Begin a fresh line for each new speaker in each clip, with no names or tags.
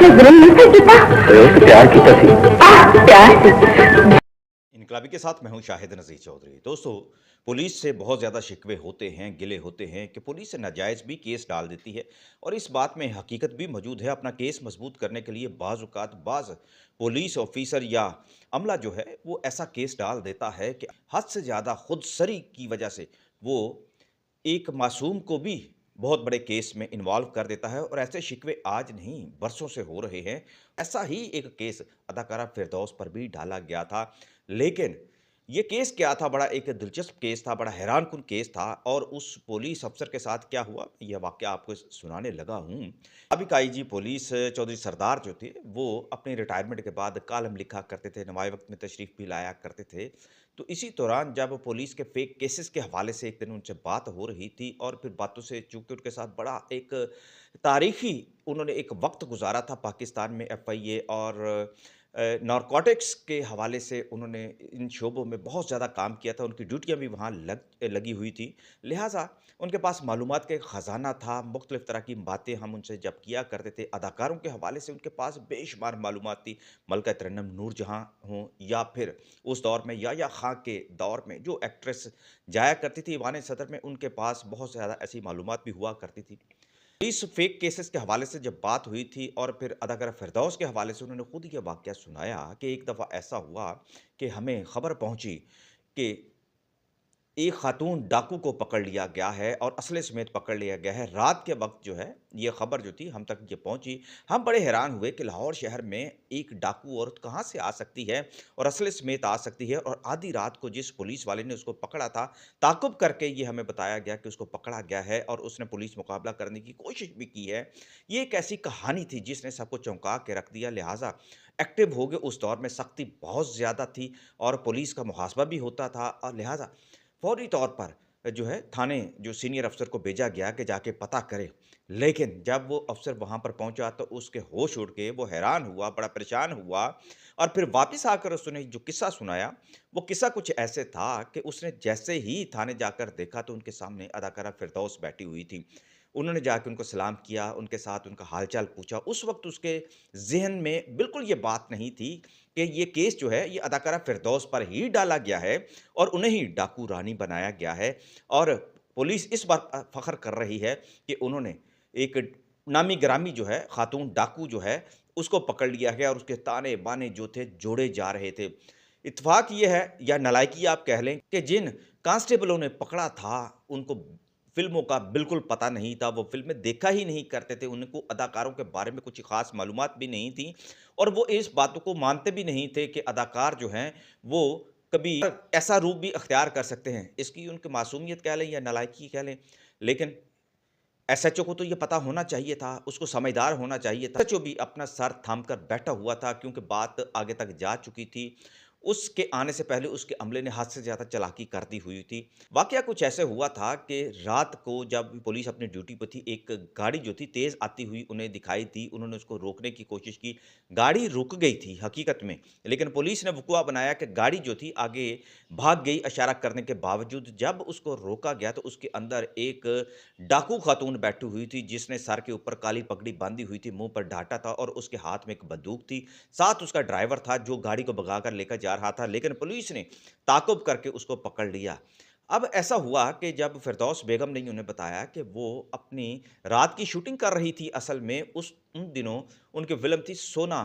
मैंने जुल्म नहीं था कीता।
तो प्यार कीता सी।
प्यार से।
इनकलाबी के साथ मैं हूं शाहिद नज़ीर चौधरी। दोस्तों, पुलिस से बहुत ज़्यादा शिकवे होते हैं, गिले होते हैं कि पुलिस से नाजायज़ भी केस डाल देती है और इस बात में हकीकत भी मौजूद है। अपना केस मजबूत करने के लिए बाज़ औक़ात बाज़ पुलिस ऑफिसर या अमला जो है वो ऐसा केस डाल देता है कि हद से ज़्यादा खुदसरी की वजह से वो एक मासूम को भी बहुत बड़े केस में इन्वॉल्व कर देता है और ऐसे शिकवे आज नहीं बरसों से हो रहे हैं। ऐसा ही एक केस अदाकारा फ़िरदौस पर भी डाला गया था। लेकिन ये केस क्या था, बड़ा एक दिलचस्प केस था, बड़ा हैरानकुन केस था और उस पुलिस अफ़सर के साथ क्या हुआ, यह वाक़या आपको सुनाने लगा हूँ। साबिक़ आईजी पुलिस चौधरी सरदार जो थे, वो अपने रिटायरमेंट के बाद कॉलम लिखा करते थे, नवाए वक़्त में तशरीफ़ भी लाया करते थे। तो इसी दौरान जब पुलिस के फेक केसेस के हवाले से एक दिन उनसे बात हो रही थी और फिर बातों से चूँकि उनके साथ बड़ा एक तारीख़ी उन्होंने एक वक़्त गुज़ारा था पाकिस्तान में एफआईए और नारकोटिक्स के हवाले से उन्होंने इन शोबों में बहुत ज़्यादा काम किया था, उनकी ड्यूटियाँ भी वहाँ लगी हुई थी। लिहाज़ा उनके पास मालूमात का एक ख़ज़ाना था, मुख्तलिफ़ तरह की बातें हम उनसे जब किया करते थे, अदाकारों के हवाले से उनके पास बेशुमार मालूमात थी। मलका तरन्नुम नूरजहाँ हों या फिर उस दौर में याया खां के दौर में जो एक्ट्रेस जाया करती थी ईवान सदर में, उनके पास बहुत ज़्यादा ऐसी मालूमात भी हुआ करती थी। इस फेक केसेस के हवाले से जब बात हुई थी और फिर अदाकारा फ़िरदौस के हवाले से उन्होंने खुद ये वाक़या सुनाया कि एक दफ़ा ऐसा हुआ कि हमें खबर पहुँची कि एक खातून डाकू को पकड़ लिया गया है और असले समेत पकड़ लिया गया है। रात के वक़्त जो है, ये खबर जो थी हम तक ये पहुँची। हम बड़े हैरान हुए कि लाहौर शहर में एक डाकू औरत कहाँ से आ सकती है और असले समेत आ सकती है और आधी रात को जिस पुलिस वाले ने उसको पकड़ा था, ताक़ुब करके ये हमें बताया गया कि उसको पकड़ा गया है और उसने पुलिस मुकाबला करने की कोशिश भी की है। ये एक ऐसी कहानी थी जिसने सबको चौंका के रख दिया, लिहाज़ा एक्टिव हो गए। उस दौर में सख्ती बहुत ज़्यादा थी और पुलिस का मुहासबा भी होता था और लिहाज़ा फौरी तौर पर जो है थाने जो सीनियर अफ़सर को भेजा गया कि जाके पता करे। लेकिन जब वो अफ़सर वहाँ पर पहुँचा तो उसके होश उड़ गए, वो हैरान हुआ, बड़ा परेशान हुआ और फिर वापस आकर उसने जो किस्सा सुनाया, वो किस्सा कुछ ऐसे था कि उसने जैसे ही थाने जाकर देखा तो उनके सामने अदाकारा फ़िरदौस बैठी हुई थी। उन्होंने जाके उनको सलाम किया, उनके साथ उनका हाल-चाल पूछा। उस वक़्त उसके ज़हन में बिल्कुल ये बात नहीं थी कि ये केस जो है, ये अदाकारा फ़िरदौस पर ही डाला गया है और उन्हें ही डाकू रानी बनाया गया है और पुलिस इस बात पर फ़ख्र कर रही है कि उन्होंने एक नामी-गिरामी जो है, खातून डाकू जो है, उसको पकड़ लिया गया और उसके ताने-बाने जो थे, जोड़े जा रहे थे। इत्तेफ़ाक ये है या नालायकी आप कह लें कि जिन कांस्टेबलों ने पकड़ा था, उनको फ़िल्मों का बिल्कुल पता नहीं था, वो फ़िल्में देखा ही नहीं करते थे, उनको अदाकारों के बारे में कुछ ख़ास मालूमात भी नहीं थी और वो इस बातों को मानते भी नहीं थे कि अदाकार जो हैं, वो कभी ऐसा रूप भी अख्तियार कर सकते हैं। इसकी उनकी मासूमियत कह लें या नालायकी कह लें, लेकिन एसएचओ को तो ये पता होना चाहिए था, उसको समझदार होना चाहिए था। एसएचओ भी अपना सर थाम कर बैठा हुआ था क्योंकि बात आगे तक जा चुकी थी। उसके आने से पहले उसके अमले ने हद से ज़्यादा चालाकी कर दी हुई थी। वाक़या कुछ ऐसे हुआ था कि रात को जब पुलिस अपनी ड्यूटी पे थी, एक गाड़ी जो थी तेज़ आती हुई उन्हें दिखाई दी। उन्होंने उसको रोकने की कोशिश की। गाड़ी रुक गई थी हकीकत में, लेकिन पुलिस ने वक़्वा बनाया कि गाड़ी जो थी आगे भाग गई इशारा करने के बावजूद। जब उसको रोका गया तो उसके अंदर एक डाकू खातून बैठी हुई थी जिसने सर के ऊपर काली पगड़ी बांधी हुई थी, मुँह पर ढाटा था और उसके हाथ में एक बंदूक थी। साथ उसका ड्राइवर था जो गाड़ी को भगाकर लेकर जा रहा था, लेकिन पुलिस ने ताक़ुब करके उसको पकड़ लिया। अब ऐसा हुआ कि जब फ़िरदौस बेगम ने उन्हें बताया कि वो अपनी रात की शूटिंग कर रही थी असल में उन दिनों उनकी फ़िल्म थी सोना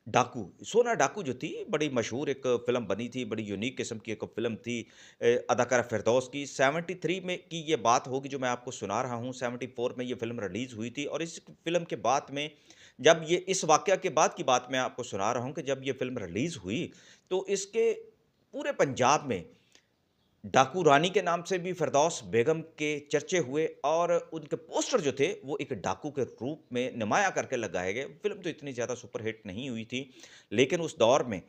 डाकू। सोना डाकू जो थी बड़ी मशहूर एक फ़िल्म बनी थी, बड़ी यूनिक किस्म की एक फ़िल्म थी अदाकारा फ़िरदौस की। 73 में की ये बात होगी जो मैं आपको सुना रहा हूँ, 74 में ये फ़िल्म रिलीज़ हुई थी और इस फ़िल्म के बाद में जब ये इस वाक़या के बाद की बात मैं आपको सुना रहा हूँ कि जब ये फ़िल्म रिलीज़ हुई, तो इसके पूरे पंजाब में डाकू रानी के नाम से भी फ़िरदौस बेगम के चर्चे हुए और उनके पोस्टर जो थे, वो एक डाकू के रूप में नुमायाँ करके लगाए गए। फ़िल्म तो इतनी ज़्यादा सुपरहिट नहीं हुई थी, लेकिन उस दौर में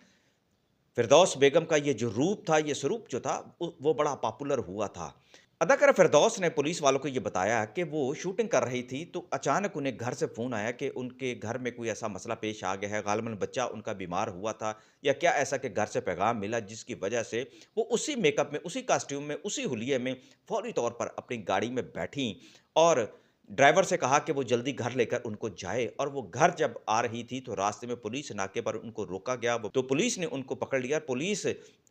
फ़िरदौस बेगम का ये जो रूप था, ये स्वरूप जो था, वो बड़ा पॉपुलर हुआ था। अदाकारा फ़िरदौस ने पुलिस वालों को ये बताया कि वो शूटिंग कर रही थी, तो अचानक उन्हें घर से फ़ोन आया कि उनके घर में कोई ऐसा मसला पेश आ गया है, ग़ालिबन बच्चा उनका बीमार हुआ था या क्या ऐसा कि घर से पैगाम मिला जिसकी वजह से वो उसी मेकअप में, उसी कॉस्ट्यूम में, उसी हुलिये में फ़ौरी तौर पर अपनी गाड़ी में बैठीं और ड्राइवर से कहा कि वो जल्दी घर लेकर उनको जाए और वो घर जब आ रही थी तो रास्ते में पुलिस नाके पर उनको रोका गया। वो तो पुलिस ने उनको पकड़ लिया। पुलिस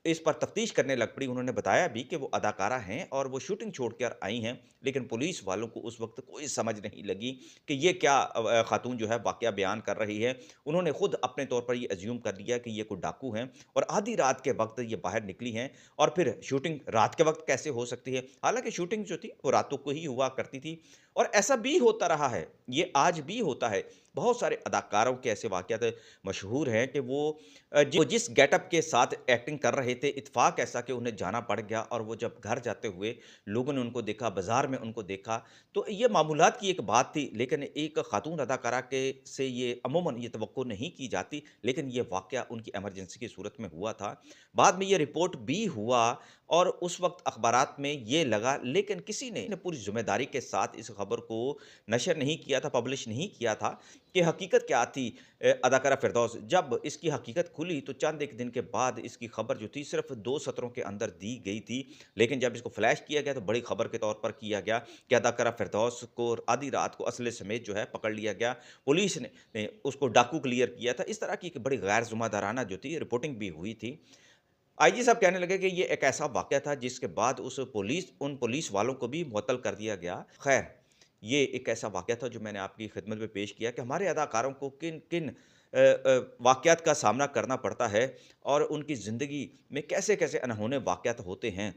इस पर तफ्तीश करने लग पड़ी। उन्होंने बताया भी कि वो अदाकारा हैं और वो शूटिंग छोड़ कर आई हैं, लेकिन पुलिस वालों को उस वक़्त कोई समझ नहीं लगी कि ये क्या खातून जो है वाक़या बयान कर रही है। उन्होंने खुद अपने तौर पर ये अज़्यूम कर लिया कि ये कोई डाकू हैं और आधी रात के वक़्त ये बाहर निकली हैं और फिर शूटिंग रात के वक़्त कैसे हो सकती है? हालाँकि शूटिंग जो थी वो रातों को ही हुआ करती थी और ऐसा भी होता रहा है। ये आज भी होता है। बहुत सारे अदाकारों के ऐसे वाक़यात मशहूर हैं कि वो जिस गेटअप के साथ एक्टिंग कर रहे थे, इत्फ़ाक ऐसा कि उन्हें जाना पड़ गया और वो जब घर जाते हुए लोगों ने उनको देखा, बाज़ार में उनको देखा, तो ये मामूलात की एक बात थी, लेकिन एक खातून अदाकारा के से ये अमूमन ये तवक्को नहीं की जाती, लेकिन ये वाक़या उनकी इमरजेंसी की सूरत में हुआ था। बाद में ये रिपोर्ट भी हुआ और उस वक़्त अखबारात में ये लगा, लेकिन किसी ने पूरी ज़िम्मेदारी के साथ इस खबर को नशर नहीं किया था, पब्लिश नहीं किया था कि हकीकत क्या थी। अदाकारा फ़िरदौस जब इसकी हकीकत खुली तो चंद एक दिन के बाद इसकी खबर जो थी सिर्फ़ 2 सत्रों के अंदर दी गई थी। लेकिन जब इसको फ्लैश किया गया तो बड़ी खबर के तौर पर किया गया कि अदाकारा फ़िरदौस को आधी रात को असले समेत जो है पकड़ लिया गया। पुलिस ने उसको डाकू क्लियर किया था। इस तरह की एक बड़ी गैर ज़िम्मेदाराना जो थी रिपोर्टिंग भी हुई थी। आईजी साहब कहने लगे कि ये एक ऐसा वाक़या था जिसके बाद उन पुलिस वालों को भी मुअत्तल कर दिया गया। ख़ैर, ये एक ऐसा वाक़या था जो मैंने आपकी खिदमत में पेश किया कि हमारे अदाकारों को किन-किन वाक़यात का सामना करना पड़ता है और उनकी ज़िंदगी में कैसे-कैसे अनहोने वाक़यात होते हैं।